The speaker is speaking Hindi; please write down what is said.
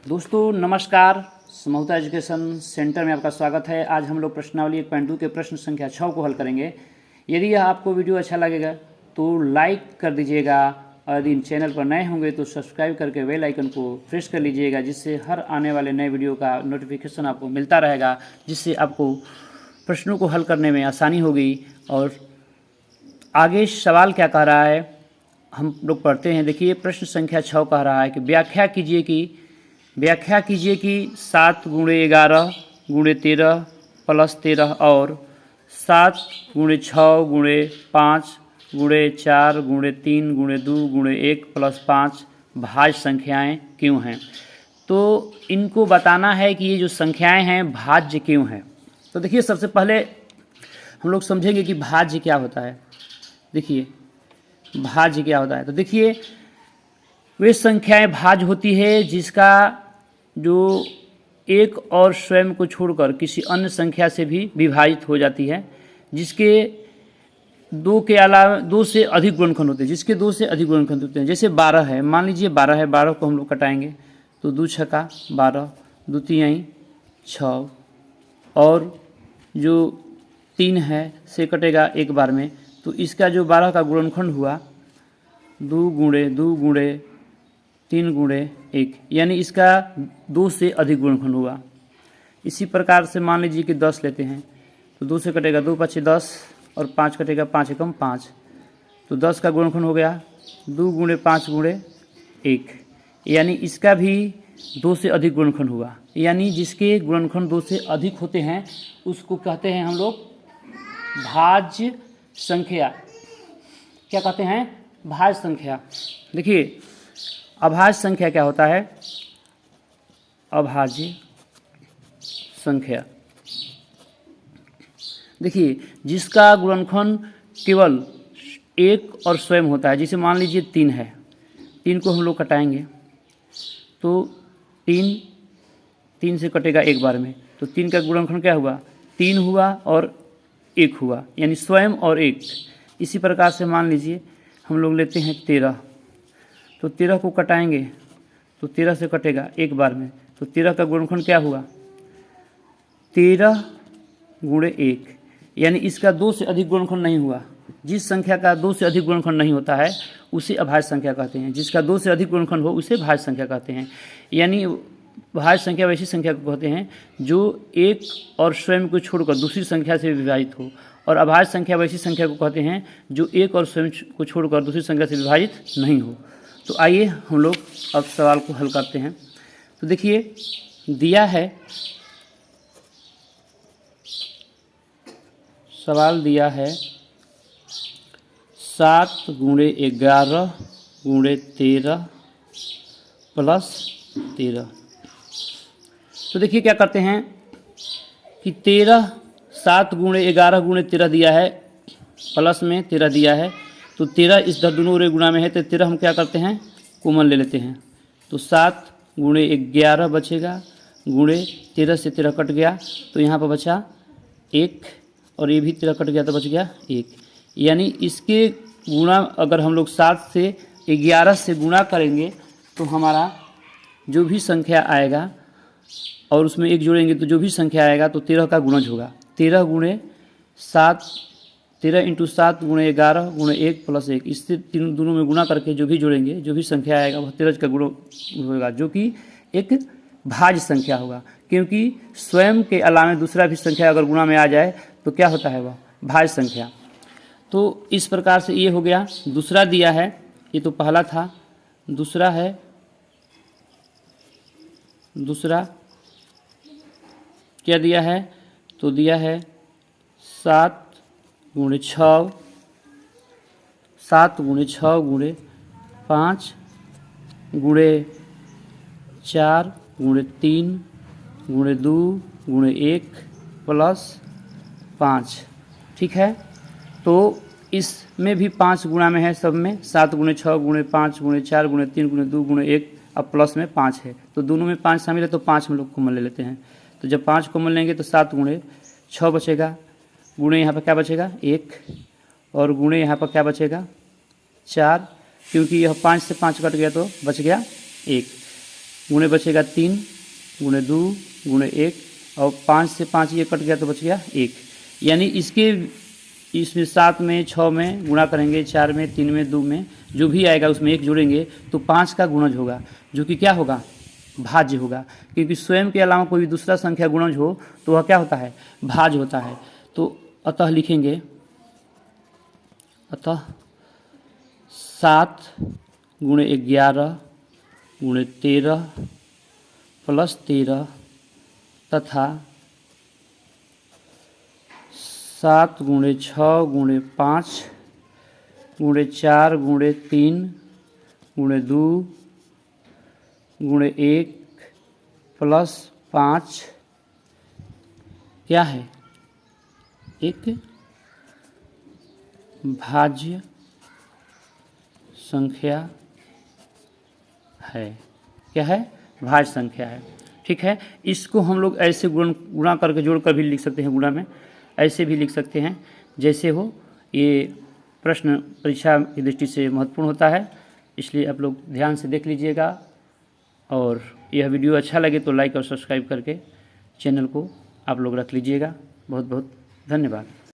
दोस्तों नमस्कार, समौता एजुकेशन सेंटर में आपका स्वागत है। आज हम लोग प्रश्नावली 1.2 के प्रश्न संख्या 6 को हल करेंगे। यदि यह आपको वीडियो अच्छा लगेगा तो लाइक कर दीजिएगा और यदि चैनल पर नए होंगे तो सब्सक्राइब करके बेल आइकन को प्रेस कर लीजिएगा, जिससे हर आने वाले नए वीडियो का नोटिफिकेशन आपको मिलता रहेगा, जिससे आपको प्रश्नों को हल करने में आसानी होगी। और आगे सवाल क्या कह रहा है हम लोग पढ़ते हैं। देखिए, प्रश्न संख्या 6 कह रहा है कि व्याख्या कीजिए कि 7 गुणे 11 गुणे 13 प्लस 13 और 7 गुणे 6 गुणे 5 गुणे 4 गुणे 3 गुणे 2 गुणे 1 प्लस 5 भाज्य संख्याएं क्यों हैं। तो इनको बताना है कि ये जो संख्याएं हैं भाज्य क्यों हैं। तो देखिए, सबसे पहले हम लोग समझेंगे कि भाज्य क्या होता है। देखिए, भाज्य क्या होता है। तो देखिए, वे संख्याएं भाज्य होती है जिसका जो एक और स्वयं को छोड़कर किसी अन्य संख्या से भी विभाजित हो जाती है, जिसके दो के अलावा 2 से अधिक गुणनखंड होते हैं। जैसे 12 है, मान लीजिए 12 है, 12 को हम लोग कटाएंगे तो 2 छक्का 12, 2 तिहाई 6, और जो 3 है से कटेगा एक बार में, तो इसका जो 12 का गुणनखंड हुआ 2 गुणे 2 गुणे 3 गुणे 1, यानी इसका 2 से अधिक गुणनखंड हुआ। इसी प्रकार से मान लीजिए कि 10 लेते हैं तो 2 से कटेगा 2 5 10 और 5 कटेगा 5 एकम 5, तो 10 का गुणनखंड हो गया 2 गुणे 5 गुणे 1, यानी इसका भी 2 से अधिक गुणनखंड हुआ। यानी जिसके गुणनखंड 2 से अधिक होते हैं उसको कहते हैं हम लोग भाज्य संख्या। क्या कहते हैं? भाज्य संख्या। देखिए, अभाज्य संख्या क्या होता है? अभाज्य संख्या, देखिए, जिसका गुणनखंड केवल एक और स्वयं होता है। जैसे मान लीजिए 3 है, 3 को हम लोग कटाएंगे तो 3 से कटेगा एक बार में, तो 3 का गुणनखंड क्या हुआ? 3 हुआ और 1 हुआ, यानी स्वयं और 1। इसी प्रकार से मान लीजिए हम लोग लेते हैं 13, तो 13 को कटाएंगे तो 13 से कटेगा एक बार में, तो 13 का गुणनखंड क्या हुआ? 13 गुणे 1, यानी इसका 2 से अधिक गुणनखंड नहीं हुआ। जिस संख्या का 2 से अधिक गुणनखंड नहीं होता है उसे अभाज्य संख्या कहते हैं। जिसका 2 से अधिक गुणनखंड हो उसे भाज्य संख्या कहते हैं। यानी भाज्य संख्या वैसी संख्या को कहते हैं जो एक और स्वयं को छोड़कर दूसरी संख्या से विभाजित हो, और अभाज्य संख्या वैसी संख्या को कहते हैं जो एक और स्वयं को छोड़कर दूसरी संख्या से विभाजित नहीं हो। तो आइए हम लोग अब सवाल को हल करते हैं। तो देखिए, दिया है सवाल दिया है 7 गुणे 11 गुणे 13 प्लस 13। तो देखिए क्या करते हैं कि 7 गुणे 11 गुणे 13 दिया है, प्लस में 13 दिया है, तो 13 इस दोनों रे गुणा में है, तो 13 हम क्या करते हैं? कॉमन ले लेते हैं। तो 7 गुणे 11 बचेगा, गुणे 13 से 13 कट गया तो यहाँ पर बचा 1, और ये भी 13 कट गया तो बच गया 1। यानी इसके गुणा अगर हम लोग 7 से 11 से गुणा करेंगे तो हमारा जो भी संख्या आएगा और उसमें 1 जोड़ेंगे तो जो भी संख्या आएगा तो 13 का गुणज होगा। 13 गुणे 7, 13 इंटू 7 गुणे 11 गुणे 1 प्लस 1, इससे तीनों दोनों में गुणा करके जो भी जोड़ेंगे जो भी संख्या आएगा वह 13 का गुण होगा, जो कि एक भाज्य संख्या होगा। क्योंकि स्वयं के अलावा दूसरा भी संख्या अगर गुणा में आ जाए तो क्या होता है? वह भाज्य संख्या। तो इस प्रकार से ये हो गया। दूसरा दिया है, ये तो पहला था, दूसरा है, दूसरा क्या दिया है? तो दिया है 7 गुणे 6, 7 गुणे 6 गुणे 5 गुणे 4 गुणे 3 गुणे 2 गुणे 1 प्लस 5। ठीक है, तो इसमें भी 5 गुणा में है, सब में 7 गुणे 6 गुणे 5 गुणे 4 गुणे 3 गुणे 2 गुणे 1, अब प्लस में 5 है, तो दोनों में 5 शामिल है, तो 5 हम लोग कॉमन ले लेते हैं। तो जब 5 कॉमन लेंगे तो 7 गुणे 6 बचेगा, गुणे यहाँ पर क्या बचेगा? 1, और गुणे यहाँ पर क्या बचेगा? 4, क्योंकि यह 5 से 5 कट गया तो बच गया 1। गुणे बचेगा 3 गुणे 2 गुणे 1 और 5 से 5 ये कट गया तो बच गया 1। यानी इसमें 7 में 6 में गुणा करेंगे, 4 में 3 में 2 में जो भी आएगा उसमें 1 जोड़ेंगे तो 5 का गुणज होगा, जो कि क्या होगा, भाज्य होगा। क्योंकि स्वयं के अलावा कोई दूसरा संख्या गुणज हो तो वह क्या होता है, भाज्य होता है। तो अतः लिखेंगे, अतः 7 गुणे 11 गुणे 13 प्लस 13 तथा 7 गुणे 6 गुणे 5 गुणे 4 गुणे 3 गुणे 2 गुणे 1 प्लस 5 क्या है, एक भाज्य संख्या है। क्या है, भाज्य संख्या है। ठीक है, इसको हम लोग ऐसे गुणा करके जोड़ कर भी लिख सकते हैं, गुणा में ऐसे भी लिख सकते हैं जैसे हो। ये प्रश्न परीक्षा की दृष्टि से महत्वपूर्ण होता है, इसलिए आप लोग ध्यान से देख लीजिएगा। और यह वीडियो अच्छा लगे तो लाइक और सब्सक्राइब करके चैनल को आप लोग रख लीजिएगा। बहुत बहुत धन्यवाद।